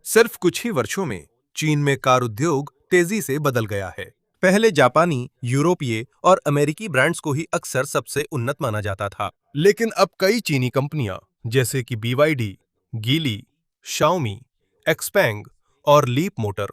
सिर्फ कुछ ही वर्षों में चीन में कार उद्योग तेजी से बदल गया है। पहले जापानी, यूरोपीय और अमेरिकी ब्रांड्स को ही अक्सर सबसे उन्नत माना जाता था, लेकिन अब कई चीनी कंपनियां जैसे कि BYD, गीली, शाओमी, एक्सपेंग और लीप मोटर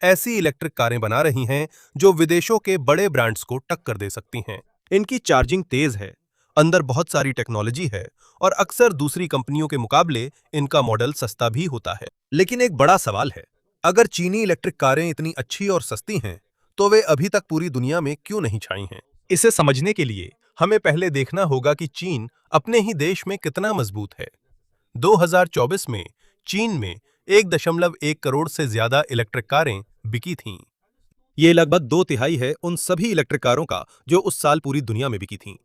ऐसी इलेक्ट्रिक कारें बना रही हैं जो विदेशों के बड़े ब्रांड्स को टक्कर दे सकती हैं। इनकी चार्जिंग तेज है, अंदर बहुत सारी टेक्नोलॉजी है और अक्सर दूसरी कंपनियों के मुकाबले इनका मॉडल सस्ता भी होता है। लेकिन एक बड़ा सवाल है, अगर चीनी इलेक्ट्रिक कारें इतनी अच्छी और सस्ती हैं, तो वे अभी तक पूरी दुनिया में क्यों नहीं छाई हैं? इसे समझने के लिए हमें पहले देखना होगा कि चीन अपने ही देश में कितना मजबूत है। 2024 में चीन में 1.1 करोड़ से ज्यादा इलेक्ट्रिक कारें बिकी थीं। ये लगभग 2/3 है उन सभी इलेक्ट्रिक कारों का जो उस साल पूरी दुनिया में बिकी थीं।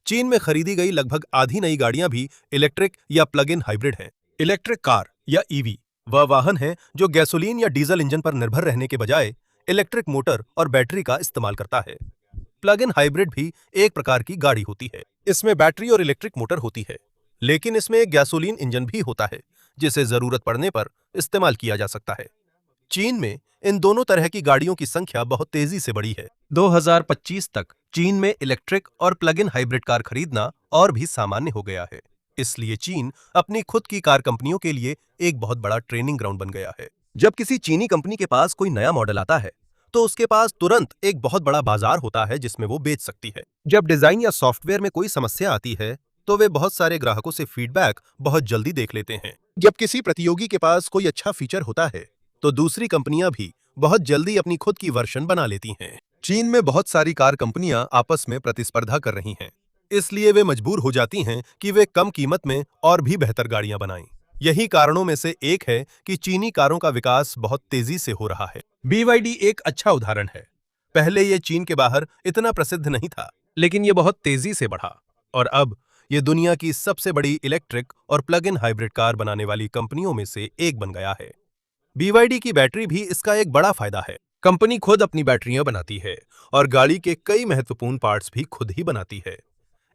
चीन में खरीदी गई लगभग आधी नई गाड़ियां भी इलेक्ट्रिक या प्लग इन हाइब्रिड हैं। इलेक्ट्रिक कार या ईवी वह वाहन है जो गैसोलीन या डीजल इंजन पर निर्भर रहने के बजाय इलेक्ट्रिक मोटर और बैटरी का इस्तेमाल करता है। प्लग इन हाइब्रिड भी एक प्रकार की गाड़ी होती है। इसमें बैटरी और इलेक्ट्रिक मोटर होती है, लेकिन इसमें एक गैसोलीन इंजन भी होता है जिसे जरूरत पड़ने पर इस्तेमाल किया जा सकता है। चीन में इन दोनों तरह की गाड़ियों की संख्या बहुत तेजी से बढ़ी है। 2025 तक चीन में इलेक्ट्रिक और प्लग इन हाइब्रिड कार खरीदना और भी सामान्य हो गया है। इसलिए चीन अपनी खुद की कार कंपनियों के लिए एक बहुत बड़ा ट्रेनिंग ग्राउंड बन गया है। जब किसी चीनी कंपनी के पास कोई नया मॉडल आता है, तो उसके पास तुरंत एक बहुत बड़ा बाजार होता है जिसमें वो बेच सकती है। जब डिजाइन या सॉफ्टवेयर में कोई समस्या आती है, तो वे बहुत सारे ग्राहकों से फीडबैक बहुत जल्दी देख लेते हैं। जब किसी प्रतियोगी के पास कोई अच्छा फीचर होता है, तो दूसरी कंपनियां भी बहुत जल्दी अपनी खुद की वर्जन बना लेती हैं। चीन में बहुत सारी कार कंपनियां आपस में प्रतिस्पर्धा कर रही हैं, इसलिए वे मजबूर हो जाती हैं कि वे कम कीमत में और भी बेहतर गाड़ियां बनाएं। यही कारणों में से एक है कि चीनी कारों का विकास बहुत तेजी से हो रहा है। BYD एक अच्छा उदाहरण है। पहले ये चीन के बाहर इतना प्रसिद्ध नहीं था, लेकिन ये बहुत तेजी से बढ़ा और अब ये दुनिया की सबसे बड़ी इलेक्ट्रिक और प्लग इन हाइब्रिड कार बनाने वाली कंपनियों में से एक बन गया है। BYD की बैटरी भी इसका एक बड़ा फायदा है। कंपनी खुद अपनी बैटरियां बनाती है और गाड़ी के कई महत्वपूर्ण पार्ट्स भी खुद ही बनाती है।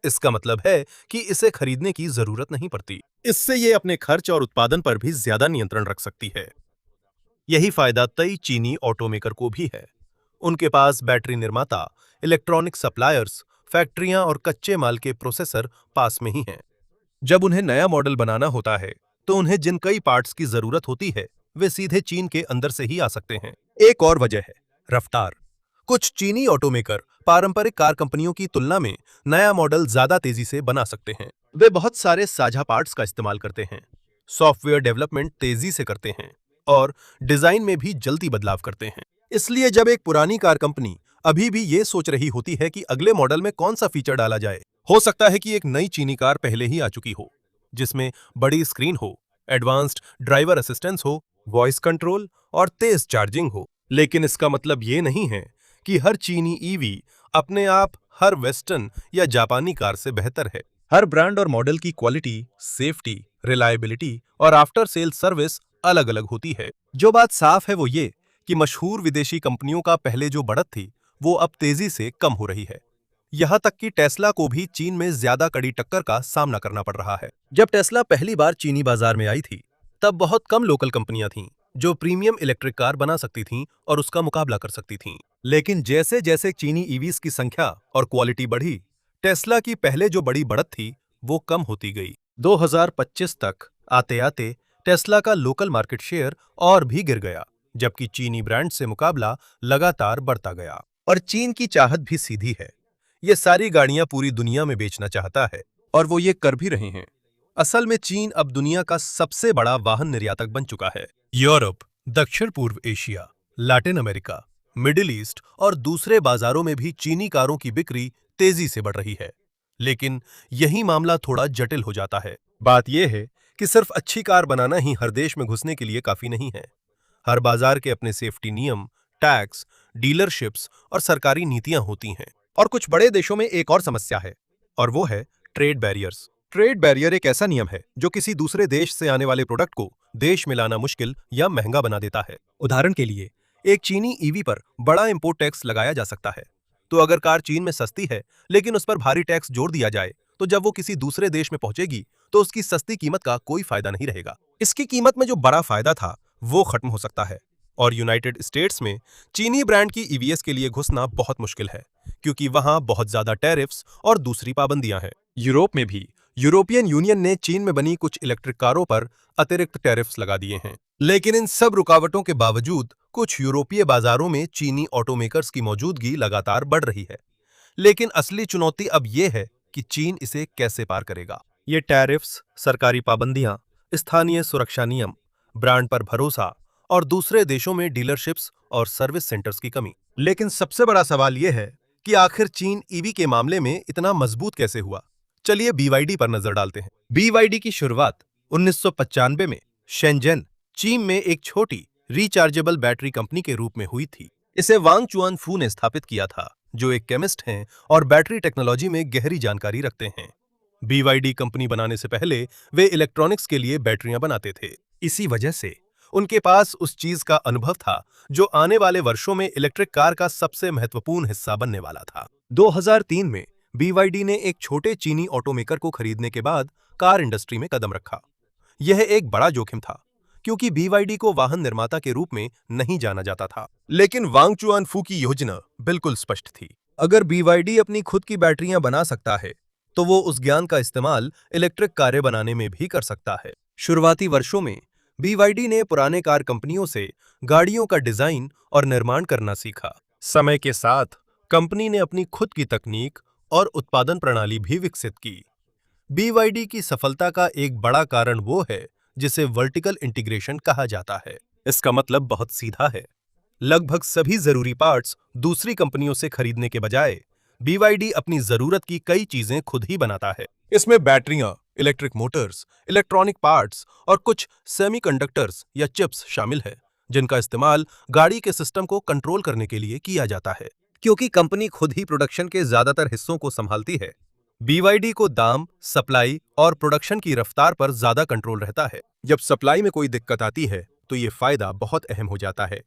इसका मतलब है कि इसे खरीदने की जरूरत नहीं पड़ती। इससे ये अपने खर्च और उत्पादन पर भी ज्यादा नियंत्रण रख सकती है। यही फायदा कई चीनी ऑटोमेकर को भी है। उनके पास बैटरी निर्माता, इलेक्ट्रॉनिक सप्लायर्स, फैक्ट्रियां और कच्चे माल के प्रोसेसर पास में ही हैं। जब उन्हें नया मॉडल बनाना होता है, तो उन्हें जिन कई पार्ट्स की जरूरत होती है, वे सीधे चीन के अंदर से ही आ सकते हैं। एक और वजह है रफ्तार। कुछ चीनी ऑटोमेकर पारंपरिक कार कंपनियों की तुलना में नया मॉडल ज्यादा तेजी से बना सकते हैं। वे बहुत सारे साझा पार्ट्स का इस्तेमाल करते हैं, सॉफ्टवेयर डेवलपमेंट तेजी से करते हैं और डिजाइन में भी जल्दी बदलाव करते हैं। इसलिए जब एक पुरानी कार कंपनी अभी भी ये सोच रही होती है कि अगले मॉडल में कौन सा फीचर डाला जाए, हो सकता है कि एक नई चीनी कार पहले ही आ चुकी हो, जिसमें बड़ी स्क्रीन हो, एडवांस्ड ड्राइवर असिस्टेंस हो, वॉइस कंट्रोल और तेज चार्जिंग हो। लेकिन इसका मतलब ये नहीं है कि हर चीनी ईवी अपने आप हर वेस्टर्न या जापानी कार से बेहतर है। हर ब्रांड और मॉडल की क्वालिटी, सेफ्टी, रिलायबिलिटी और आफ्टर सेल सर्विस अलग-अलग होती है। जो बात साफ है वो ये कि मशहूर विदेशी कंपनियों का पहले जो बढ़त थी, वो अब तेजी से कम हो रही है। यहाँ तक कि टेस्ला को भी चीन में ज्यादा कड़ी टक्कर का सामना करना पड़ रहा है। जब टेस्ला पहली बार चीनी बाजार में आई थी, तब बहुत कम लोकल कंपनियां थीं जो प्रीमियम इलेक्ट्रिक कार बना सकती थीं और उसका मुकाबला कर सकती थीं। लेकिन जैसे जैसे चीनी ईवीज की संख्या और क्वालिटी बढ़ी, टेस्ला की पहले जो बड़ी बढ़त थी वो कम होती गई। 2025 तक आते आते टेस्ला का लोकल मार्केट शेयर और भी गिर गया, जबकि चीनी ब्रांड से मुकाबला लगातार बढ़ता गया। और चीन की चाहत भी सीधी है, ये सारी गाड़ियां पूरी दुनिया में बेचना चाहता है और वो ये कर भी रहे हैं। असल में चीन अब दुनिया का सबसे बड़ा वाहन निर्यातक बन चुका है। यूरोप, दक्षिण पूर्व Asia, Latin America, middle east और दूसरे बाजारों में भी चीनी कारों की बिक्री तेजी से बढ़ रही है। लेकिन यही मामला थोड़ा जटिल हो जाता है। बात यह है कि सिर्फ अच्छी कार बनाना ही हर देश में घुसने के लिए काफी नहीं है। हर बाजार के अपने सेफ्टी नियम, टैक्स, डीलरशिप्स और सरकारी नीतियां होती हैं। और कुछ बड़े देशों में एक और समस्या है, और वो है ट्रेड बैरियर्स। ट्रेड बैरियर एक ऐसा नियम है जो किसी दूसरे देश से आने वाले प्रोडक्ट को देश में लाना मुश्किल या महंगा बना देता है। उदाहरण के लिए, एक चीनी ईवी पर बड़ा इंपोर्ट टैक्स लगाया जा सकता है। तो अगर कार चीन में सस्ती है लेकिन उस पर भारी टैक्स जोड़ दिया जाए, तो जब वो किसी दूसरे देश में पहुंचेगी तो उसकी सस्ती कीमत का कोई फायदा नहीं रहेगा। इसकी कीमत में जो बड़ा फायदा था वो खत्म हो सकता है। और यूनाइटेड स्टेट्स में चीनी ब्रांड की ईवीएस के लिए घुसना बहुत मुश्किल है, क्योंकि वहां बहुत ज्यादा टैरिफ्स और दूसरी पाबंदियां हैं। यूरोप में भी यूरोपियन यूनियन ने चीन में बनी कुछ इलेक्ट्रिक कारों पर अतिरिक्त टैरिफ्स लगा दिए हैं। लेकिन इन सब रुकावटों के बावजूद कुछ यूरोपीय बाजारों में चीनी ऑटोमेकर्स की मौजूदगी लगातार बढ़ रही है। लेकिन असली चुनौती अब यह है कि चीन इसे कैसे पार करेगा। ये टैरिफ्स, सरकारी पाबंदियां, स्थानीय सुरक्षा नियम, ब्रांड पर भरोसा और दूसरे देशों में डीलरशिप्स और सर्विस सेंटर्स की कमी। लेकिन सबसे बड़ा सवाल यह है कि आखिर चीन ईवी के मामले में इतना मजबूत कैसे हुआ। चलिए बीवाईडी पर नजर डालते हैं। बीवाईडी की शुरुआत 1995 में शेंजन, चीन में एक छोटी रिचार्जेबल बैटरी कंपनी के रूप में हुई थी। इसे वांग चुआनफू ने स्थापित किया था, जो एक केमिस्ट हैं और बैटरी टेक्नोलॉजी में गहरी जानकारी रखते हैं। बीवाईडी कंपनी बनाने से पहले वे इलेक्ट्रॉनिक्स के लिए बैटरियां बनाते थे। इसी वजह से उनके पास उस चीज का अनुभव था जो आने वाले वर्षों में इलेक्ट्रिक कार का सबसे महत्वपूर्ण हिस्सा बनने वाला था। 2003 में बीवाईडी ने एक छोटे चीनी ऑटोमेकर को खरीदने के बाद कार इंडस्ट्री में कदम रखा। यह एक बड़ा जोखिम था, क्योंकि बीवाईडी को वाहन निर्माता के रूप में नहीं जाना जाता था। लेकिन वांग चुआनफू की योजना बिल्कुल स्पष्ट थी। अगर बीवाईडी अपनी खुद की बैटरियां बना सकता है, तो वो उस ज्ञान का इस्तेमाल इलेक्ट्रिक कारें बनाने में भी कर सकता है। शुरुआती वर्षों में बीवाईडी ने पुराने कार कंपनियों से गाड़ियों का डिजाइन और निर्माण करना सीखा। समय के साथ कंपनी ने अपनी खुद की तकनीक और उत्पादन प्रणाली भी विकसित की। बीवाईडी की सफलता का एक बड़ा कारण वो है जिसे वर्टिकल इंटीग्रेशन कहा जाता है। इसका मतलब बहुत सीधा है। लगभग सभी जरूरी पार्ट्स दूसरी कंपनियों से खरीदने के बजाय बीवाईडी अपनी जरूरत की कई चीजें खुद ही बनाता है। इसमें बैटरियां, इलेक्ट्रिक मोटर्स, इलेक्ट्रॉनिक पार्ट्स और कुछ सेमीकंडक्टर्स या चिप्स शामिल है, जिनका इस्तेमाल गाड़ी के सिस्टम को कंट्रोल करने के लिए किया जाता है। क्योंकि कंपनी खुद ही प्रोडक्शन के ज्यादातर हिस्सों को संभालती है, बीवाईडी को दाम, सप्लाई और प्रोडक्शन की रफ्तार पर ज्यादा कंट्रोल रहता है। जब सप्लाई में कोई दिक्कत आती है, तो ये फायदा बहुत अहम हो जाता है।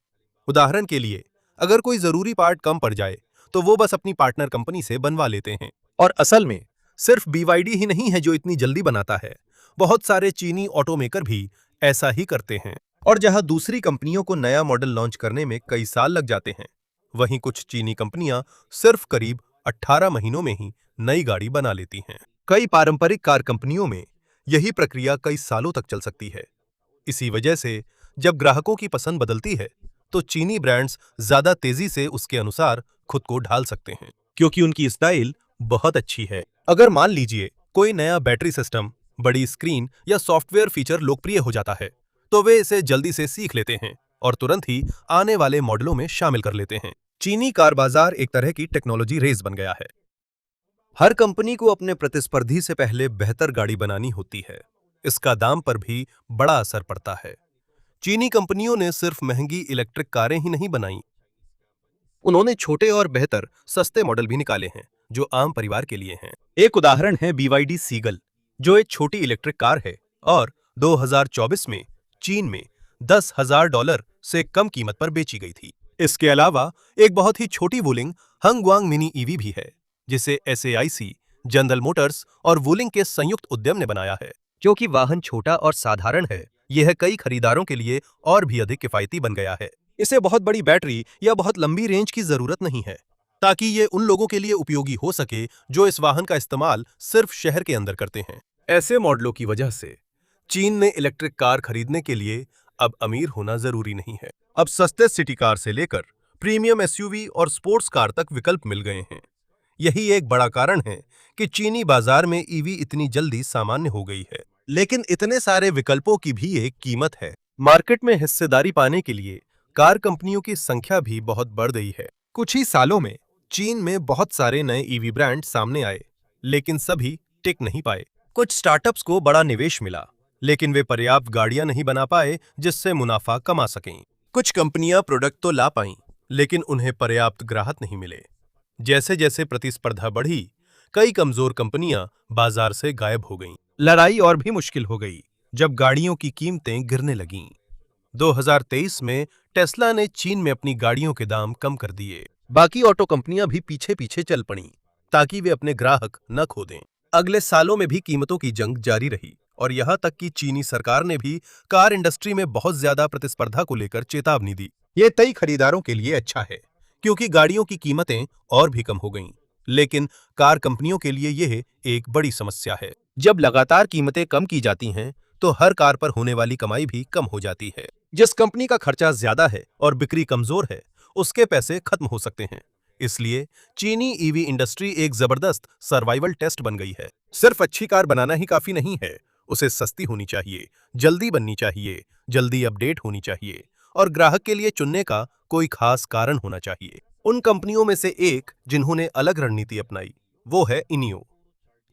उदाहरण के लिए, अगर कोई जरूरी पार्ट कम पड़ जाए, तो वो बस अपनी पार्टनर कंपनी से बनवा लेते हैं। और असल में सिर्फ बीवाईडी ही नहीं है जो इतनी जल्दी बनाता है, बहुत सारे चीनी ऑटोमेकर भी ऐसा ही करते हैं। और जहां दूसरी कंपनियों को नया मॉडल लॉन्च करने में कई साल लग जाते हैं, वहीं कुछ चीनी कंपनियां सिर्फ करीब 18 महीनों में ही नई गाड़ी बना लेती हैं। कई पारंपरिक कार कंपनियों में यही प्रक्रिया कई सालों तक चल सकती है। इसी वजह से जब ग्राहकों की पसंद बदलती है, तो चीनी ब्रांड्स ज्यादा तेजी से उसके अनुसार खुद को ढाल सकते हैं, क्योंकि उनकी स्टाइल बहुत अच्छी है। अगर मान लीजिए कोई नया बैटरी सिस्टम, बड़ी स्क्रीन या सॉफ्टवेयर फीचर लोकप्रिय हो जाता है, तो वे इसे जल्दी से सीख लेते हैं और तुरंत ही आने वाले मॉडलों में शामिल कर लेते हैं। चीनी कार बाजार एक तरह की टेक्नोलॉजी रेस बन गया है। हर कंपनी को अपने प्रतिस्पर्धी से पहले बेहतर गाड़ी बनानी होती है। इसका दाम पर भी बड़ा असर पड़ता है। चीनी कंपनियों ने सिर्फ महंगी इलेक्ट्रिक कारें ही नहीं बनाई, उन्होंने छोटे और बेहतर सस्ते मॉडल भी निकाले हैं जो आम परिवार के लिए हैं। एक उदाहरण है बीवाईडी सीगल, जो एक छोटी इलेक्ट्रिक कार है और 2024 में चीन में $10,000 से कम कीमत पर बेची गई थी। इसके अलावा एक बहुत ही छोटी वुलिंग हंगवांग मिनी ईवी भी है, जिसे एसएआईसी, जनरल मोटर्स और वुलिंग के संयुक्त उद्यम ने बनाया है। क्योंकि वाहन छोटा और साधारण है, यह कई खरीदारों के लिए और भी अधिक किफायती बन गया है। इसे बहुत बड़ी बैटरी या बहुत लंबी रेंज की जरूरत नहीं है, ताकि ये उन लोगों के लिए उपयोगी हो सके जो इस वाहन का इस्तेमाल सिर्फ शहर के अंदर करते हैं। ऐसे मॉडलों की वजह से चीन ने इलेक्ट्रिक कार खरीदने के लिए अब अमीर होना जरूरी नहीं है। अब सस्ते सिटी कार से लेकर प्रीमियम एसयूवी और स्पोर्ट्स कार तक विकल्प मिल गए हैं। यही एक बड़ा कारण है कि चीनी बाजार में ईवी इतनी जल्दी सामान्य हो गई है। लेकिन इतने सारे विकल्पों की भी एक कीमत है। मार्केट में हिस्सेदारी पाने के लिए कार कंपनियों की संख्या भी बहुत बढ़ गई है। कुछ ही सालों में चीन में बहुत सारे नए ईवी ब्रांड सामने आए, लेकिन सभी टिक नहीं पाए। कुछ स्टार्टअप्स को बड़ा निवेश मिला, लेकिन वे पर्याप्त गाड़ियां नहीं बना पाए जिससे मुनाफा कमा सकें। कुछ कंपनियां प्रोडक्ट तो ला पाईं, लेकिन उन्हें पर्याप्त ग्राहक नहीं मिले। जैसे जैसे प्रतिस्पर्धा बढ़ी, कई कमजोर कंपनियां बाजार से गायब हो गईं। लड़ाई और भी मुश्किल हो गई जब गाड़ियों की कीमतें गिरने लगीं। 2023 में टेस्ला ने चीन में अपनी गाड़ियों के दाम कम कर दिए। बाकी ऑटो कंपनियां भी पीछे पीछे चल पड़ीं, ताकि वे अपने ग्राहक न खो दें। अगले सालों में भी कीमतों की जंग जारी रही और यहां तक कि चीनी सरकार ने भी कार इंडस्ट्री में बहुत ज्यादा प्रतिस्पर्धा को लेकर चेतावनी दी। ये कई खरीदारों के लिए अच्छा है, क्योंकि गाड़ियों की कीमतें और भी कम हो गईं। लेकिन कार कंपनियों के लिए यह एक बड़ी समस्या है। जब लगातार कीमतें कम की जाती हैं, तो हर कार पर होने वाली कमाई भी कम हो जाती है। जिस कंपनी का खर्चा ज्यादा है और बिक्री कमजोर है, उसके पैसे खत्म हो सकते हैं। इसलिए चीनी ईवी इंडस्ट्री एक जबरदस्त सर्वाइवल टेस्ट बन गई है। सिर्फ अच्छी कार बनाना ही काफी नहीं है, उसे सस्ती होनी चाहिए, जल्दी बननी चाहिए, जल्दी अपडेट होनी चाहिए और ग्राहक के लिए चुनने का कोई खास कारण होना चाहिए। उन कंपनियों में से एक जिन्होंने अलग रणनीति अपनाई, वो है इनियो।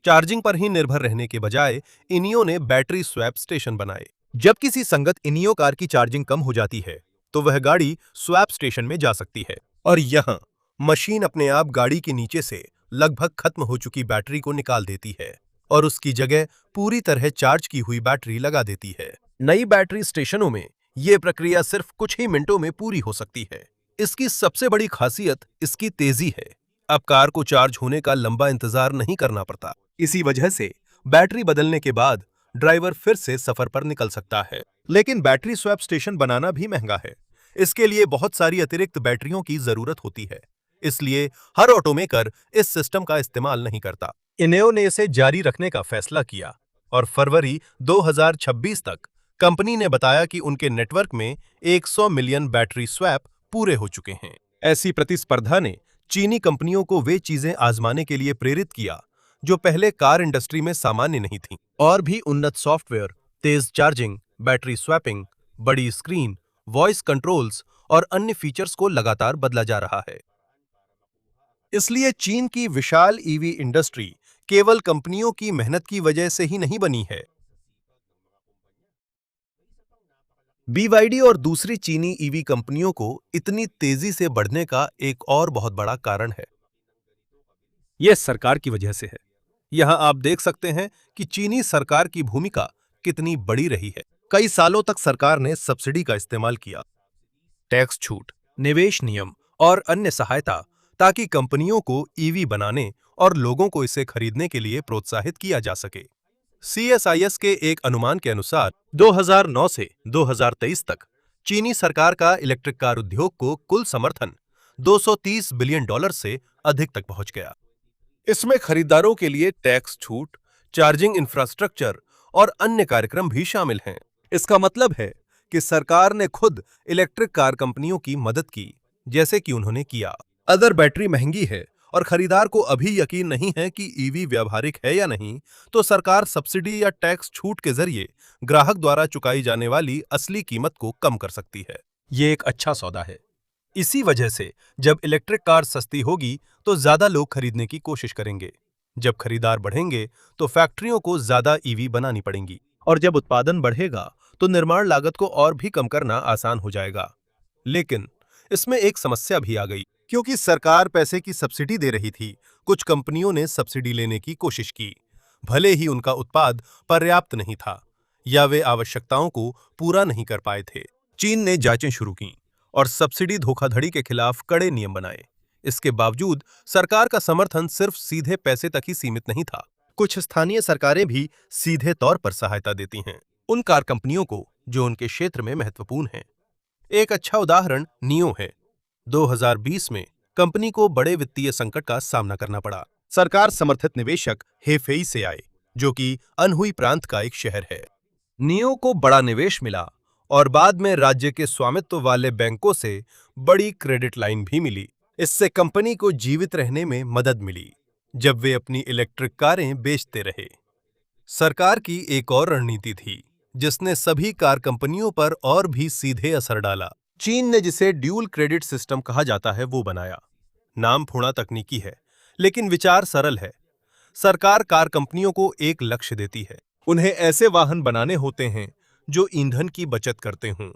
चार्जिंग पर ही निर्भर रहने के बजाय इनियो ने बैटरी स्वैप स्टेशन बनाए। जब किसी संगत इनियो कार की चार्जिंग कम हो जाती है, तो वह गाड़ी स्वैप स्टेशन में जा सकती है और यहां मशीन अपने आप गाड़ी के नीचे से लगभग खत्म हो चुकी बैटरी को निकाल देती है और उसकी जगह पूरी तरह चार्ज की हुई बैटरी लगा देती है। नई बैटरी स्टेशनों में यह प्रक्रिया सिर्फ कुछ ही मिनटों में पूरी हो सकती है। इसकी सबसे बड़ी खासियत इसकी तेजी है। अब कार को चार्ज होने का लंबा इंतजार नहीं करना पड़ता। इसी वजह से बैटरी बदलने के बाद ड्राइवर फिर से सफर पर निकल सकता है। लेकिन बैटरी स्वैप स्टेशन बनाना भी महंगा है। इसके लिए बहुत सारी अतिरिक्त बैटरियों की जरूरत होती है। इसलिए हर ऑटोमेकर इस सिस्टम का इस्तेमाल नहीं करता। इनेओ ने इसे जारी रखने का फैसला किया और फरवरी 2026 तक कंपनी ने बताया कि उनके नेटवर्क में 100 मिलियन बैटरी स्वैप पूरे हो चुके हैं। ऐसी प्रतिस्पर्धा ने चीनी कंपनियों को वे चीजें आजमाने के लिए प्रेरित किया जो पहले कार इंडस्ट्री में सामान्य नहीं थीं। और भी उन्नत सॉफ्टवेयर, तेज चार्जिंग, बैटरी स्वैपिंग, बड़ी स्क्रीन, वॉइस कंट्रोल्स और अन्य फीचर्स को लगातार बदला जा रहा है। इसलिए चीन की विशाल ईवी इंडस्ट्री केवल कंपनियों की मेहनत की वजह से ही नहीं बनी है। BYD और दूसरी चीनी ईवी कंपनियों को इतनी तेजी से बढ़ने का एक और बहुत बड़ा कारण है। यह सरकार की वजह से है। यहां आप देख सकते हैं कि चीनी सरकार की भूमिका कितनी बड़ी रही है। कई सालों तक सरकार ने सब्सिडी का इस्तेमाल किया, टैक्स छूट, निवेश नियम और अन्य सहायता, ताकि कंपनियों को ईवी बनाने और लोगों को इसे खरीदने के लिए प्रोत्साहित किया जा सके। CSIS के एक अनुमान के अनुसार 2009 से 2023 तक चीनी सरकार का इलेक्ट्रिक कार उद्योग को कुल समर्थन $230 बिलियन से अधिक तक पहुंच गया। इसमें खरीदारों के लिए टैक्स छूट, चार्जिंग इंफ्रास्ट्रक्चर और अन्य कार्यक्रम भी शामिल हैं। इसका मतलब है कि सरकार ने खुद इलेक्ट्रिक कार कंपनियों की मदद की, जैसे कि उन्होंने किया। अगर बैटरी महंगी है और खरीदार को अभी यकीन नहीं है कि ईवी व्यावहारिक है या नहीं, तो सरकार सब्सिडी या टैक्स छूट के जरिए ग्राहक द्वारा चुकाई जाने वाली असली कीमत को कम कर सकती है। ये एक अच्छा सौदा है। इसी वजह से जब इलेक्ट्रिक कार सस्ती होगी तो ज्यादा लोग खरीदने की कोशिश करेंगे। जब खरीदार बढ़ेंगे तो फैक्ट्रियों को ज्यादा ईवी बनानी पड़ेंगी और जब उत्पादन बढ़ेगा तो निर्माण लागत को और भी कम करना आसान हो जाएगा। लेकिन इसमें एक समस्या भी आ गई, क्योंकि सरकार पैसे की सब्सिडी दे रही थी। कुछ कंपनियों ने सब्सिडी लेने की कोशिश की, भले ही उनका उत्पाद पर्याप्त नहीं था या वे आवश्यकताओं को पूरा नहीं कर पाए थे। चीन ने जांचें शुरू की और सब्सिडी धोखाधड़ी के खिलाफ कड़े नियम बनाए। इसके बावजूद सरकार का समर्थन सिर्फ सीधे पैसे तक ही सीमित नहीं था। कुछ स्थानीय सरकारें भी सीधे तौर पर सहायता देती हैं उन कार कंपनियों को जो उनके क्षेत्र में महत्वपूर्ण हैं। एक अच्छा उदाहरण नियो है। 2020 में कंपनी को बड़े वित्तीय संकट का सामना करना पड़ा। सरकार समर्थित निवेशक हेफेई से आए, जो कि अनहुई प्रांत का एक शहर है। नियो को बड़ा निवेश मिला और बाद में राज्य के स्वामित्व वाले बैंकों से बड़ी क्रेडिट लाइन भी मिली। इससे कंपनी को जीवित रहने में मदद मिली जब वे अपनी इलेक्ट्रिक कारें बेचते रहे। सरकार की एक और रणनीति थी जिसने सभी कार कंपनियों पर और भी सीधे असर डाला। चीन ने जिसे ड्यूल क्रेडिट सिस्टम कहा जाता है वो बनाया। नाम थोड़ा तकनीकी है, लेकिन विचार सरल है। सरकार कार कंपनियों को एक लक्ष्य देती है। उन्हें ऐसे वाहन बनाने होते हैं जो ईंधन की बचत करते हों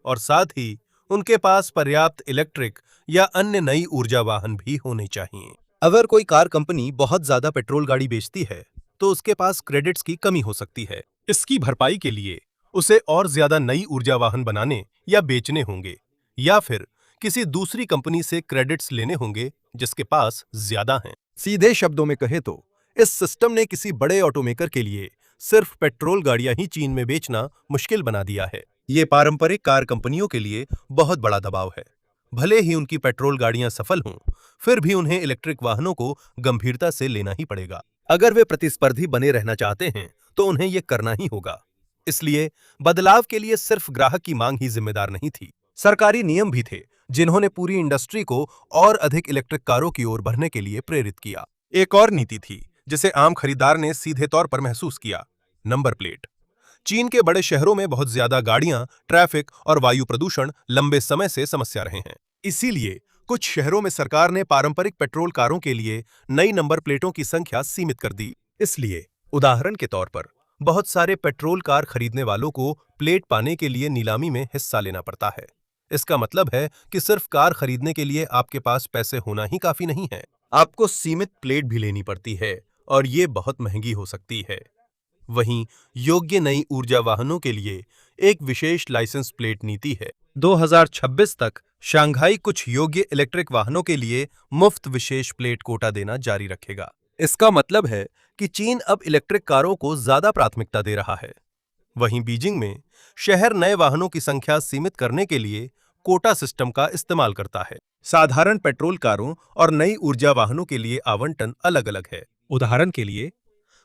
और साथ ही उनके पास पर्याप्त इलेक्ट्रिक या अन्य नई ऊर्जा वाहन भी होने चाहिए। अगर कोई कार कंपनी बहुत ज्यादा पेट्रोल गाड़ी बेचती है तो उसके पास क्रेडिट्स की कमी हो सकती है। इसकी भरपाई के लिए उसे और ज्यादा नई ऊर्जा वाहन बनाने या बेचने होंगे या फिर किसी दूसरी कंपनी से क्रेडिट्स लेने होंगे जिसके पास ज्यादा हैं। सीधे शब्दों में कहें तो इस सिस्टम ने किसी बड़े ऑटोमेकर के लिए सिर्फ पेट्रोल गाड़ियां ही चीन में बेचना मुश्किल बना दिया है। ये पारंपरिक कार कंपनियों के लिए बहुत बड़ा दबाव है। भले ही उनकी पेट्रोल गाड़ियां सफल हों, फिर भी उन्हें इलेक्ट्रिक वाहनों को गंभीरता से लेना ही पड़ेगा। अगर वे प्रतिस्पर्धी बने रहना चाहते हैं तो उन्हें यह करना ही होगा। इसलिए बदलाव के लिए सिर्फ ग्राहक की मांग ही जिम्मेदार नहीं थी, सरकारी नियम भी थे जिन्होंने पूरी इंडस्ट्री को और अधिक इलेक्ट्रिक कारों की ओर बढ़ने के लिए प्रेरित किया। एक और नीति थी जिसे आम खरीदार ने सीधे तौर पर महसूस किया, नंबर प्लेट। चीन के बड़े शहरों में बहुत ज्यादा गाड़ियां, ट्रैफिक और वायु प्रदूषण लंबे समय से समस्या रहे हैं। इसीलिए कुछ शहरों में सरकार ने पारंपरिक पेट्रोल कारों के लिए नई नंबर प्लेटों की संख्या सीमित कर दी। इसलिए उदाहरण के तौर पर बहुत सारे पेट्रोल कार खरीदने वालों को प्लेट पाने के लिए नीलामी में हिस्सा लेना पड़ता है। इसका मतलब है कि सिर्फ कार खरीदने के लिए आपके पास पैसे होना ही काफी नहीं है, आपको सीमित प्लेट भी लेनी पड़ती है और ये बहुत महंगी हो सकती है। वहीं योग्य नई ऊर्जा वाहनों के लिए एक विशेष लाइसेंस प्लेट नीति है। 2026 तक शंघाई कुछ योग्य इलेक्ट्रिक वाहनों के लिए मुफ्त विशेष प्लेट कोटा देना जारी रखेगा। इसका मतलब है कि चीन अब इलेक्ट्रिक कारों को ज्यादा प्राथमिकता दे रहा है। वहीं बीजिंग में शहर नए वाहनों की संख्या सीमित करने के लिए कोटा सिस्टम का इस्तेमाल करता है। साधारण पेट्रोल कारों और नई ऊर्जा वाहनों के लिए आवंटन अलग-अलग है। उदाहरण के लिए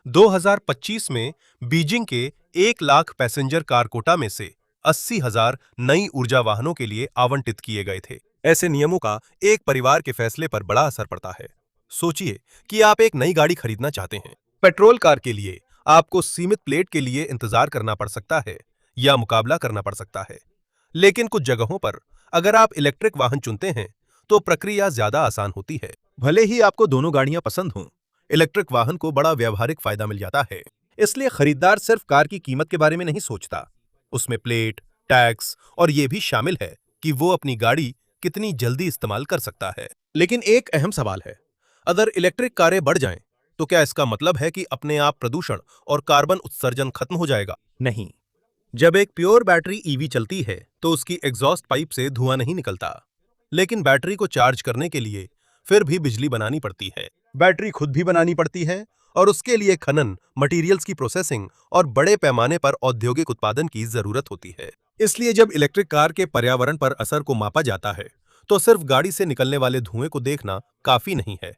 2025 में बीजिंग के 1 लाख पैसेंजर कार कोटा में से 80,000 नई ऊर्जा वाहनों के लिए आवंटित किए गए थे। ऐसे नियमों का एक परिवार के फैसले पर बड़ा असर पड़ता है। सोचिए कि आप एक नई गाड़ी खरीदना चाहते हैं। पेट्रोल कार के लिए आपको सीमित प्लेट के लिए इंतजार करना पड़ सकता है या मुकाबला करना पड़ सकता है। लेकिन कुछ जगहों पर अगर आप इलेक्ट्रिक वाहन चुनते हैं तो प्रक्रिया ज्यादा आसान होती है। भले ही आपको दोनों गाड़ियां पसंद हों, इलेक्ट्रिक वाहन को बड़ा व्यावहारिक फायदा मिल जाता है। इसलिए खरीदार सिर्फ कार की कीमत के बारे में नहीं सोचता, उसमें प्लेट, टैक्स और ये भी शामिल है कि वो अपनी गाड़ी कितनी जल्दी इस्तेमाल कर सकता है। लेकिन एक अहम सवाल है, अगर इलेक्ट्रिक कारें बढ़ जाएं, तो क्या इसका मतलब है कि अपने आप प्रदूषण और कार्बन उत्सर्जन खत्म हो जाएगा? नहीं। जब एक प्योर बैटरी ईवी चलती है तो उसकी एग्जॉस्ट पाइप से धुआं नहीं निकलता, लेकिन बैटरी को चार्ज करने के लिए फिर भी बिजली बनानी पड़ती है। बैटरी खुद भी बनानी पड़ती है और उसके लिए खनन, मटेरियल्स की प्रोसेसिंग और बड़े पैमाने पर औद्योगिक उत्पादन की जरूरत होती है। इसलिए जब इलेक्ट्रिक कार के पर्यावरण पर असर को मापा जाता है तो सिर्फ गाड़ी से निकलने वाले धुएं को देखना काफी नहीं है।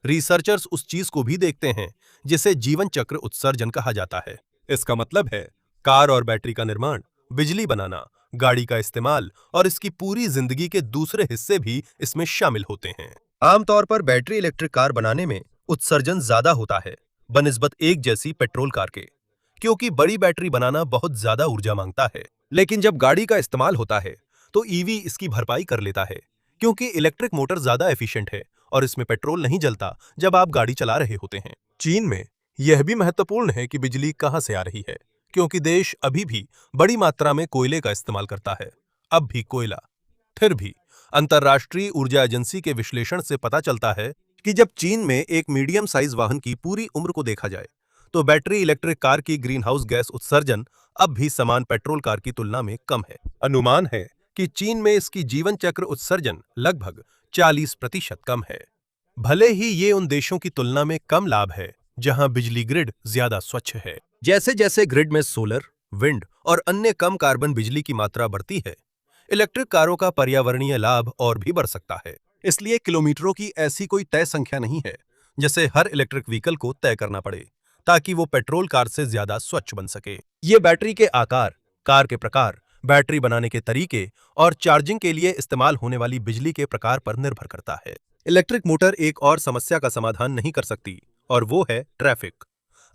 रिसर्चर्स उस चीज को भी देखते हैं जिसे जीवन चक्र उत्सर्जन कहा जाता है। इसका मतलब है कार और बैटरी का निर्माण, बिजली बनाना, गाड़ी का इस्तेमाल और इसकी पूरी जिंदगी के दूसरे हिस्से भी इसमें शामिल होते हैं। आमतौर पर बैटरी इलेक्ट्रिक कार बनाने में उत्सर्जन ज्यादा होता है बनिस्बत एक जैसी पेट्रोल कार के, क्योंकि बड़ी बैटरी बनाना बहुत ज्यादा ऊर्जा मांगता है। लेकिन जब गाड़ी का इस्तेमाल होता है तो ईवी इसकी भरपाई कर लेता है, क्योंकि इलेक्ट्रिक मोटर ज्यादा एफिशिएंट है और इसमें पेट्रोल नहीं जलता जब आप गाड़ी चला रहे होते हैं। चीन में यह भी महत्वपूर्ण है कि बिजली कहां से आ रही है, क्योंकि देश अभी भी बड़ी मात्रा में कोयले का इस्तेमाल करता है। अब भी कोयला। फिर भी अंतर्राष्ट्रीय ऊर्जा एजेंसी के विश्लेषण से पता चलता है कि जब चीन में एक मीडियम साइज वाहन की पूरी उम्र को देखा जाए तो बैटरी इलेक्ट्रिक कार की ग्रीन हाउस गैस उत्सर्जन अब भी समान पेट्रोल कार की तुलना में कम है। अनुमान है कि चीन में इसकी जीवन चक्र उत्सर्जन लगभग 40% कम है। भले ही ये उन देशों की तुलना में कम लाभ है जहां बिजली ग्रिड ज्यादा स्वच्छ है। जैसे जैसे ग्रिड में सोलर, विंड और अन्य कम कार्बन बिजली की मात्रा बढ़ती है, इलेक्ट्रिक कारों का पर्यावरणीय लाभ और भी बढ़ सकता है। इसलिए किलोमीटरों की ऐसी कोई तय संख्या नहीं है जिसे हर इलेक्ट्रिक व्हीकल को तय करना पड़े ताकि वो पेट्रोल कार से ज्यादा स्वच्छ बन सके। ये बैटरी के आकार, कार के प्रकार, बैटरी बनाने के तरीके और चार्जिंग के लिए इस्तेमाल होने वाली बिजली के प्रकार पर निर्भर करता है। इलेक्ट्रिक मोटर एक और समस्या का समाधान नहीं कर सकती और वो है ट्रैफिक।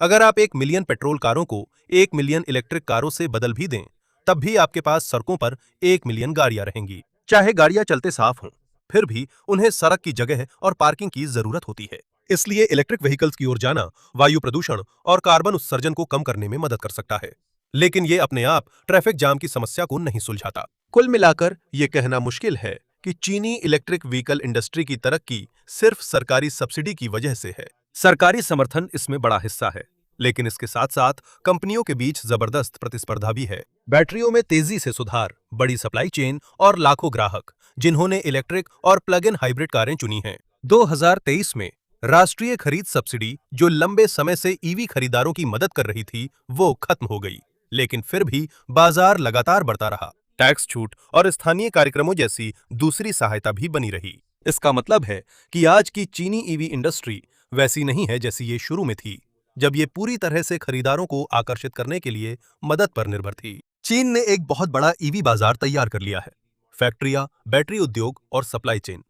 अगर आप 1 मिलियन पेट्रोल कारों को 1 मिलियन इलेक्ट्रिक कारों से बदल भी दें, तब भी आपके पास सड़कों पर 1 मिलियन गाड़ियां रहेंगी। चाहे गाड़ियां चलते साफ हों, फिर भी उन्हें सड़क की जगह और पार्किंग की जरूरत होती है। इसलिए इलेक्ट्रिक व्हीकल्स की ओर जाना वायु प्रदूषण और कार्बन उत्सर्जन को कम करने में मदद कर सकता है, लेकिन ये अपने आप ट्रैफिक जाम की समस्या को नहीं सुलझाता। कुल मिलाकर ये कहना मुश्किल है कि चीनी इलेक्ट्रिक व्हीकल इंडस्ट्री की तरक्की सिर्फ सरकारी सब्सिडी की वजह से है। सरकारी समर्थन इसमें बड़ा हिस्सा है, लेकिन इसके साथ साथ कंपनियों के बीच जबरदस्त प्रतिस्पर्धा भी है। बैटरियों में तेजी से सुधार, बड़ी सप्लाई चेन और लाखों ग्राहक जिन्होंने इलेक्ट्रिक और प्लग इन हाइब्रिड कारें चुनी हैं। 2023 में राष्ट्रीय खरीद सब्सिडी जो लंबे समय से ईवी खरीदारों की मदद कर रही थी, वो खत्म हो गई, लेकिन फिर भी बाजार लगातार बढ़ता रहा। टैक्स छूट और स्थानीय कार्यक्रमों जैसी दूसरी सहायता भी बनी रही। इसका मतलब है कि आज की चीनी ईवी इंडस्ट्री वैसी नहीं है जैसी ये शुरू में थी, जब ये पूरी तरह से खरीदारों को आकर्षित करने के लिए मदद पर निर्भर थी। चीन ने एक बहुत बड़ा ईवी बाजार तैयार कर लिया है, फैक्ट्रियां, बैटरी उद्योग और सप्लाई चेन।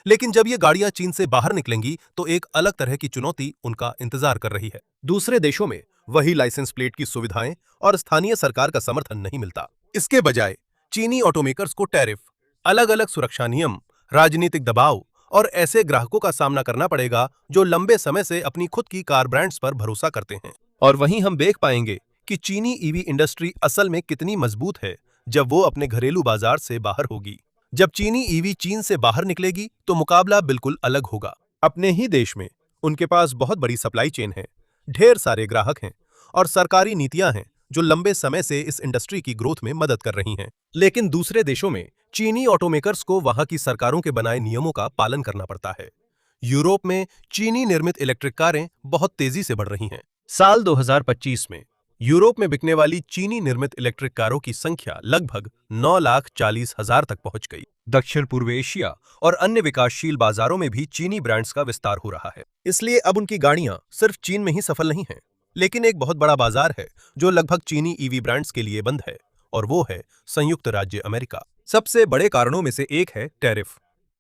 लेकिन जब ये गाड़ियां चीन से बाहर निकलेंगी तो एक अलग तरह की चुनौती उनका इंतजार कर रही है। दूसरे देशों में वही लाइसेंस प्लेट की सुविधाएं और स्थानीय सरकार का समर्थन नहीं मिलता। इसके बजाय चीनी ऑटोमेकर्स को टैरिफ, अलग अलग सुरक्षा नियम, राजनीतिक दबाव और ऐसे ग्राहकों का सामना करना पड़ेगा जो लंबे समय से अपनी खुद की कार ब्रांड्स पर भरोसा करते हैं। और वहीं हम देख पाएंगे कि चीनी ईवी इंडस्ट्री असल में कितनी मजबूत है जब वो अपने घरेलू बाजार से बाहर होगी। जब चीनी ईवी चीन से बाहर निकलेगी तो मुकाबला बिल्कुल अलग होगा। अपने ही देश में उनके पास बहुत बड़ी सप्लाई चेन है, ढेर सारे ग्राहक हैं और सरकारी नीतियां हैं जो लंबे समय से इस इंडस्ट्री की ग्रोथ में मदद कर रही हैं। लेकिन दूसरे देशों में चीनी ऑटोमेकर्स को वहां की सरकारों के बनाए नियमों का पालन करना पड़ता है। यूरोप में चीनी निर्मित इलेक्ट्रिक कारें बहुत तेजी से बढ़ रही हैं। साल 2025 में यूरोप में बिकने वाली चीनी निर्मित इलेक्ट्रिक कारों की संख्या लगभग 9,40,000 तक पहुंच गई। दक्षिण पूर्व एशिया और अन्य विकासशील बाजारों में भी चीनी ब्रांड्स का विस्तार हो रहा है। इसलिए अब उनकी गाड़ियां सिर्फ चीन में ही सफल नहीं हैं, लेकिन एक बहुत बड़ा बाजार है जो लगभग चीनी ईवी ब्रांड्स के लिए बंद है, और वो है संयुक्त राज्य अमेरिका। सबसे बड़े कारणों में से एक है टैरिफ।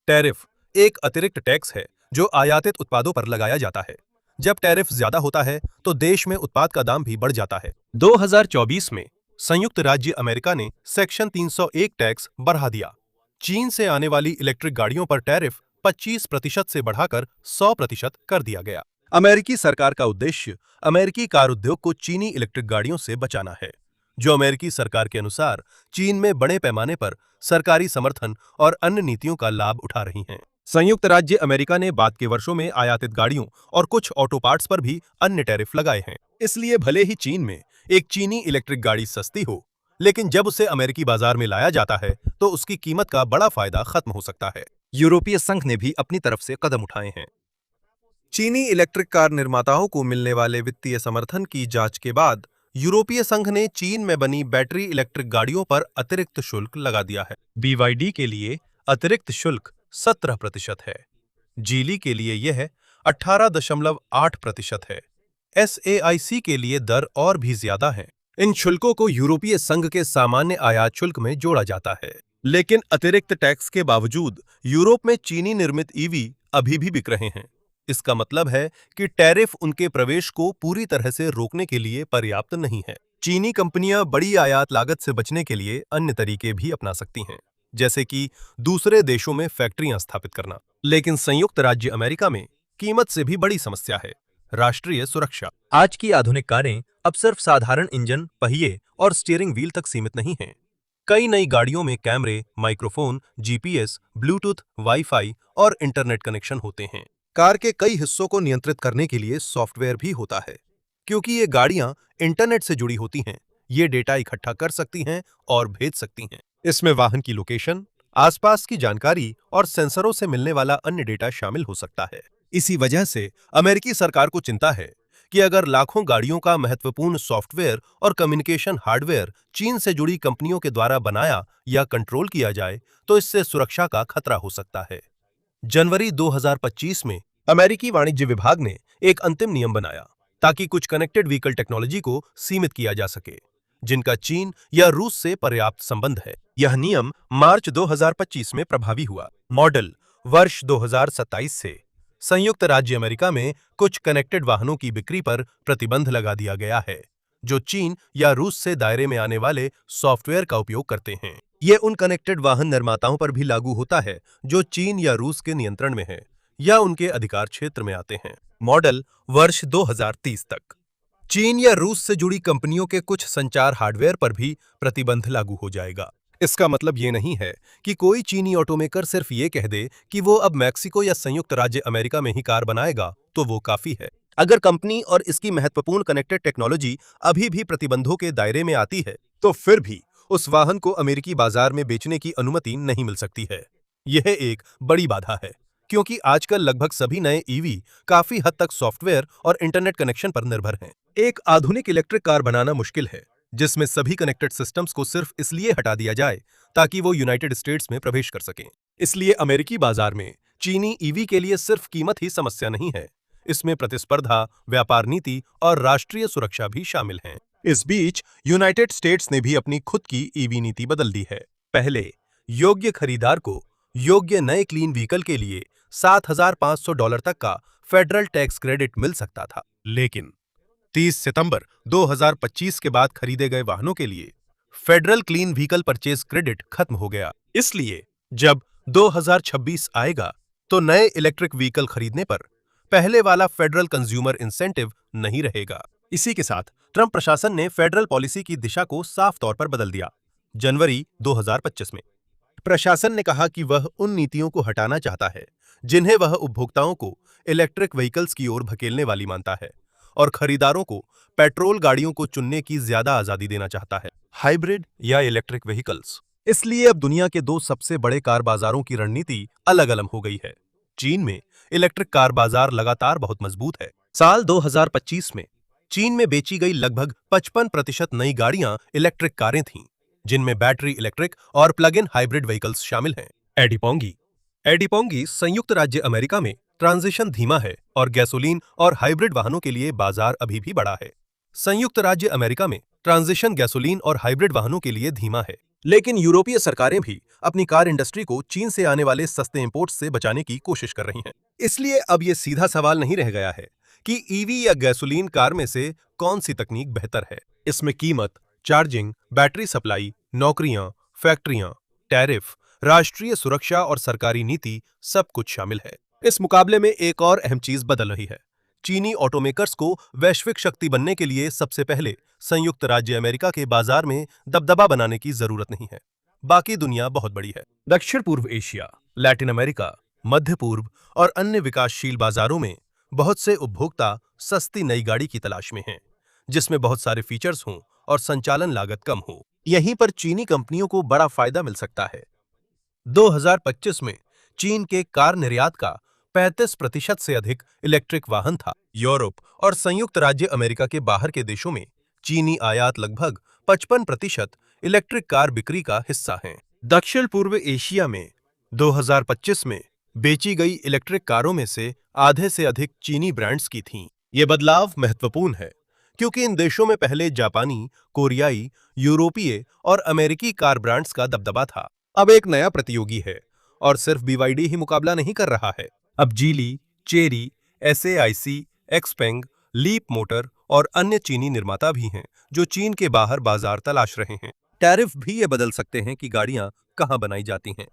टैरिफ एक अतिरिक्त टैक्स है जो आयातित उत्पादों पर लगाया जाता है। जब टैरिफ ज्यादा होता है तो देश में उत्पाद का दाम भी बढ़ जाता है। 2024 में संयुक्त राज्य अमेरिका ने सेक्शन 301 टैक्स बढ़ा दिया। चीन से आने वाली इलेक्ट्रिक गाड़ियों पर टैरिफ 25% से बढ़ाकर 100% कर दिया गया। अमेरिकी सरकार का उद्देश्य अमेरिकी कार उद्योग को चीनी इलेक्ट्रिक गाड़ियों से बचाना है, जो अमेरिकी सरकार के अनुसार चीन में बड़े पैमाने पर सरकारी समर्थन और अन्य नीतियों का लाभ उठा रही हैं। संयुक्त राज्य अमेरिका ने बाद के वर्षों में आयातित गाड़ियों और कुछ ऑटो पार्ट्स पर भी अन्य टैरिफ लगाए हैं। इसलिए भले ही चीन में एक चीनी इलेक्ट्रिक गाड़ी सस्ती हो, लेकिन जब उसे अमेरिकी बाजार में लाया जाता है तो उसकी कीमत का बड़ा फायदा खत्म हो सकता है। यूरोपीय संघ ने भी अपनी तरफ से कदम उठाए हैं। चीनी इलेक्ट्रिक कार निर्माताओं को मिलने वाले वित्तीय समर्थन की जांच के बाद यूरोपीय संघ ने चीन में बनी बैटरी इलेक्ट्रिक गाड़ियों पर अतिरिक्त शुल्क लगा दिया है। BYD के लिए अतिरिक्त शुल्क 17% है, जीली के लिए यह 18.8% है, SAIC के लिए दर और भी ज्यादा है। इन शुल्कों को यूरोपीय संघ के सामान्य आयात शुल्क में जोड़ा जाता है, लेकिन अतिरिक्त टैक्स के बावजूद यूरोप में चीनी निर्मित ईवी अभी भी बिक रहे हैं। इसका मतलब है कि टैरिफ उनके प्रवेश को पूरी तरह से रोकने के लिए पर्याप्त नहीं है। चीनी कंपनियां बड़ी आयात लागत से बचने के लिए अन्य तरीके भी अपना सकती हैं, जैसे कि दूसरे देशों में फैक्ट्रियां स्थापित करना। लेकिन संयुक्त राज्य अमेरिका में कीमत से भी बड़ी समस्या है, राष्ट्रीय सुरक्षा। आज की आधुनिक कारें अब सिर्फ साधारण इंजन, पहिए और स्टीयरिंग व्हील तक सीमित नहीं हैं। कई नई गाड़ियों में कैमरे, माइक्रोफोन, GPS, ब्लूटूथ, वाईफाई और इंटरनेट कनेक्शन होते हैं। कार के कई हिस्सों को नियंत्रित करने के लिए सॉफ्टवेयर भी होता है। क्योंकि ये गाड़ियां इंटरनेट से जुड़ी होती हैं, ये डेटा इकट्ठा कर सकती हैं और भेज सकती हैं। इसमें वाहन की लोकेशन, आसपास की जानकारी और सेंसरों से मिलने वाला अन्य डेटा शामिल हो सकता है। इसी वजह से अमेरिकी सरकार को चिंता है कि अगर लाखों गाड़ियों का महत्वपूर्ण सॉफ्टवेयर और कम्युनिकेशन हार्डवेयर चीन से जुड़ी कंपनियों के द्वारा बनाया या कंट्रोल किया जाए तो इससे सुरक्षा का खतरा हो सकता है। जनवरी 2025 में अमेरिकी वाणिज्य विभाग ने एक अंतिम नियम बनाया ताकि कुछ कनेक्टेड व्हीकल टेक्नोलॉजी को सीमित किया जा सके, जिनका चीन या रूस से पर्याप्त संबंध है। यह नियम मार्च 2025 में प्रभावी हुआ। मॉडल वर्ष 2027 से संयुक्त राज्य अमेरिका में कुछ कनेक्टेड वाहनों की बिक्री पर प्रतिबंध लगा दिया गया है, जो चीन या रूस से दायरे में आने वाले सॉफ्टवेयर का उपयोग करते हैं। ये उन कनेक्टेड वाहन निर्माताओं पर भी लागू होता है जो चीन या रूस के नियंत्रण में है या उनके अधिकार क्षेत्र में आते हैं। मॉडल वर्ष 2030 तक चीन या रूस से जुड़ी कंपनियों के कुछ संचार हार्डवेयर पर भी प्रतिबंध लागू हो जाएगा। इसका मतलब ये नहीं है कि कोई चीनी ऑटोमेकर सिर्फ ये कह दे कि वो अब मैक्सिको या संयुक्त राज्य अमेरिका में ही कार बनाएगा तो वो काफी है। अगर कंपनी और इसकी महत्वपूर्ण कनेक्टेड टेक्नोलॉजी अभी भी प्रतिबंधों के दायरे में आती है तो फिर भी उस वाहन को अमेरिकी बाजार में बेचने की अनुमति नहीं मिल सकती है। यह एक बड़ी बाधा है, क्योंकि आजकल लगभग सभी नए ईवी काफी हद तक सॉफ्टवेयर और इंटरनेट कनेक्शन पर निर्भर हैं। एक आधुनिक इलेक्ट्रिक कार बनाना मुश्किल है, जिसमें सभी कनेक्टेड सिस्टम्स को सिर्फ इसलिए हटा दिया जाए ताकि वो यूनाइटेड स्टेट्स में प्रवेश कर सकें। इसलिए अमेरिकी बाजार में चीनी ईवी के लिए सिर्फ कीमत ही समस्या नहीं है, इसमें प्रतिस्पर्धा, व्यापार नीति और राष्ट्रीय सुरक्षा भी शामिल हैं। इस बीच यूनाइटेड स्टेट्स ने भी अपनी खुद की ईवी नीति बदल दी है। पहले योग्य खरीदार को योग्य नए क्लीन व्हीकल के लिए $7,500 तक का फेडरल टैक्स क्रेडिट मिल सकता था, लेकिन 30 सितंबर 2025 के बाद खरीदे गए वाहनों के लिए federal clean vehicle purchase credit खत्म हो गया। इसलिए जब 2026 आएगा तो नए इलेक्ट्रिक व्हीकल खरीदने पर पहले वाला फेडरल कंज्यूमर इंसेंटिव नहीं रहेगा। इसी के साथ ट्रंप प्रशासन ने फेडरल पॉलिसी की दिशा को साफ तौर पर बदल दिया। जनवरी 2025 में प्रशासन ने कहा कि वह उन नीतियों को हटाना चाहता है जिन्हें वह उपभोक्ताओं को इलेक्ट्रिक व्हीकल्स की ओर धकेलने वाली मानता है और खरीदारों को पेट्रोल गाड़ियों को चुनने की ज्यादा आजादी देना चाहता है, हाइब्रिड या इलेक्ट्रिक व्हीकल्स। इसलिए अब दुनिया के दो सबसे बड़े कार बाजारों की रणनीति अलग अलग हो गई है। चीन में इलेक्ट्रिक कार बाजार लगातार बहुत मजबूत है। साल 2025 में चीन में बेची गई लगभग 55% नई गाड़ियां इलेक्ट्रिक कारें थीं, जिनमें बैटरी इलेक्ट्रिक और प्लग इन हाइब्रिड व्हीकल्स शामिल हैं। एडिपोंगी संयुक्त राज्य अमेरिका में ट्रांजिशन धीमा है और गैसोलीन और हाइब्रिड वाहनों के लिए बाजार अभी भी बड़ा है। संयुक्त राज्य अमेरिका में ट्रांजिशन गैसोलीन और हाइब्रिड वाहनों के लिए धीमा है, लेकिन यूरोपीय सरकारें भी अपनी कार इंडस्ट्री को चीन से आने वाले सस्ते इंपोर्ट्स से बचाने की कोशिश कर रही हैं। इसलिए अब यह सीधा सवाल नहीं रह गया है कि ईवी या गैसोलीन कार में से कौन सी तकनीक बेहतर है। इसमें कीमत, चार्जिंग, बैटरी सप्लाई, नौकरियां, फैक्ट्रियां, टैरिफ, राष्ट्रीय सुरक्षा और सरकारी नीति सब कुछ शामिल है। इस मुकाबले में एक और अहम चीज बदल रही है। चीनी ऑटोमेकर्स को वैश्विक शक्ति बनने के लिए सबसे पहले संयुक्त राज्य अमेरिका के बाजार में दबदबा बनाने की जरूरत नहीं है। बाकी दुनिया बहुत बड़ी है। दक्षिण पूर्व एशिया, लैटिन अमेरिका, मध्य पूर्व और अन्य विकासशील बाजारों में बहुत से उपभोक्ता सस्ती नई गाड़ी की तलाश में हैं, जिसमें बहुत सारे फीचर्स हों और संचालन लागत कम हो। यहीं पर चीनी कंपनियों को बड़ा फायदा मिल सकता है। 2025 में चीन के कार निर्यात का 35% से अधिक इलेक्ट्रिक वाहन था। यूरोप और संयुक्त राज्य अमेरिका के बाहर के देशों में चीनी आयात लगभग 55% इलेक्ट्रिक कार बिक्री का हिस्सा हैं। दक्षिण पूर्व एशिया में 2025 में बेची गई इलेक्ट्रिक कारों में से आधे से अधिक चीनी ब्रांड्स की थीं। ये बदलाव महत्वपूर्ण है क्योंकि इन देशों में पहले जापानी, कोरियाई, यूरोपीय और अमेरिकी कार ब्रांड्स का दबदबा था। अब एक नया प्रतियोगी है और सिर्फ BYD ही मुकाबला नहीं कर रहा है। अब Geely, Chery, SAIC, Xpeng, Leap Motor और अन्य चीनी निर्माता भी हैं जो चीन के बाहर बाजार तलाश रहे हैं। टैरिफ भी ये बदल सकते हैं कि गाड़ियां कहां बनाई जाती हैं।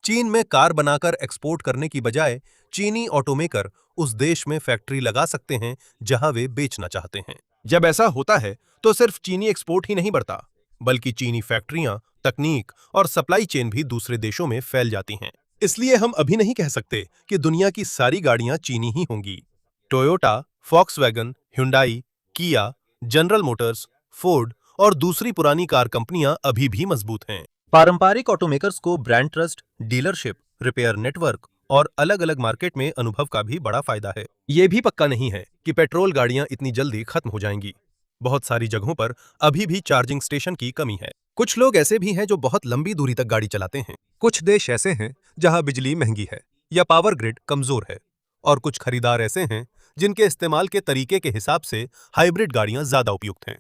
चीन में कार बनाकर एक्सपोर्ट करने की बजाय चीनी ऑटोमेकर उस देश में फैक्ट्री लगा सकते हैं जहां वे बेचना चाहते हैं। जब ऐसा होता है तो सिर्फ चीनी एक्सपोर्ट ही नहीं बढ़ता, बल्कि चीनी फैक्ट्रियां, तकनीक और सप्लाई चेन भी दूसरे देशों में फैल जाती हैं। इसलिए हम अभी नहीं कह सकते कि दुनिया की सारी गाड़ियां चीनी ही होंगी। टोयोटा, फॉक्सवैगन, ह्युंडई, किया, जनरल मोटर्स, फोर्ड और दूसरी पुरानी कार कंपनियां अभी भी मजबूत हैं। पारंपरिक ऑटोमेकर्स को brand trust, dealership, repair network और अलग अलग मार्केट में अनुभव का भी बड़ा फायदा है। ये भी पक्का नहीं है कि पेट्रोल गाड़ियां इतनी जल्दी खत्म हो जाएंगी। बहुत सारी जगहों पर अभी भी चार्जिंग स्टेशन की कमी है। कुछ लोग ऐसे भी हैं जो बहुत लंबी दूरी तक गाड़ी चलाते हैं। कुछ देश ऐसे हैं जहां बिजली महंगी है या पावर ग्रिड कमजोर है, और कुछ खरीदार ऐसे हैं जिनके इस्तेमाल के तरीके के हिसाब से हाइब्रिड गाड़ियां ज्यादा उपयुक्त हैं।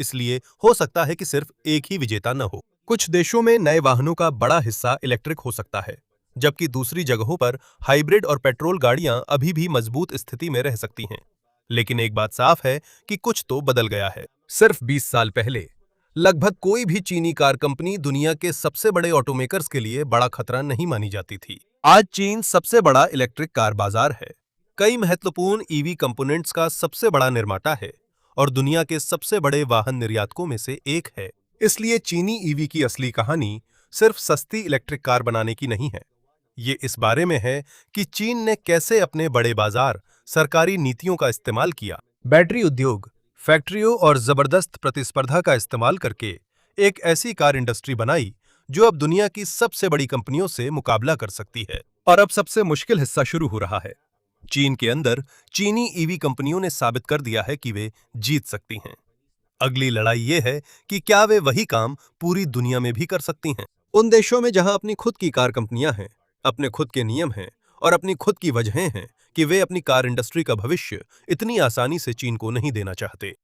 इसलिए हो सकता है कि सिर्फ एक ही विजेता न हो। कुछ देशों में नए वाहनों का बड़ा हिस्सा इलेक्ट्रिक हो सकता है, जबकि दूसरी जगहों पर हाइब्रिड और पेट्रोल गाड़ियां अभी भी मजबूत स्थिति में रह सकती हैं। लेकिन एक बात साफ है कि कुछ तो बदल गया है। सिर्फ 20 साल पहले लगभग कोई भी चीनी कार कंपनी दुनिया के सबसे बड़े ऑटोमेकर्स के लिए बड़ा खतरा नहीं मानी जाती थी। आज चीन सबसे बड़ा इलेक्ट्रिक कार बाजार है, कई महत्वपूर्ण ईवी कंपोनेंट्स का सबसे बड़ा निर्माता है और दुनिया के सबसे बड़े वाहन निर्यातकों में से एक है। इसलिए चीनी ईवी की असली कहानी सिर्फ सस्ती इलेक्ट्रिक कार बनाने की नहीं है। ये इस बारे में है कि चीन ने कैसे अपने बड़े बाजार, सरकारी नीतियों का इस्तेमाल किया, बैटरी उद्योग, फैक्ट्रियों और जबरदस्त प्रतिस्पर्धा का इस्तेमाल करके एक ऐसी कार इंडस्ट्री बनाई जो अब दुनिया की सबसे बड़ी कंपनियों से मुकाबला कर सकती है। और अब सबसे मुश्किल हिस्सा शुरू हो रहा है। चीन के अंदर चीनी ईवी कंपनियों ने साबित कर दिया है कि वे जीत सकती हैं। अगली लड़ाई यह है कि क्या वे वही काम पूरी दुनिया में भी कर सकती हैं। उन देशों में जहां अपनी खुद की कार कंपनियां हैं, अपने खुद के नियम हैं और अपनी खुद की वजहें हैं कि वे अपनी कार इंडस्ट्री का भविष्य इतनी आसानी से चीन को नहीं देना चाहते।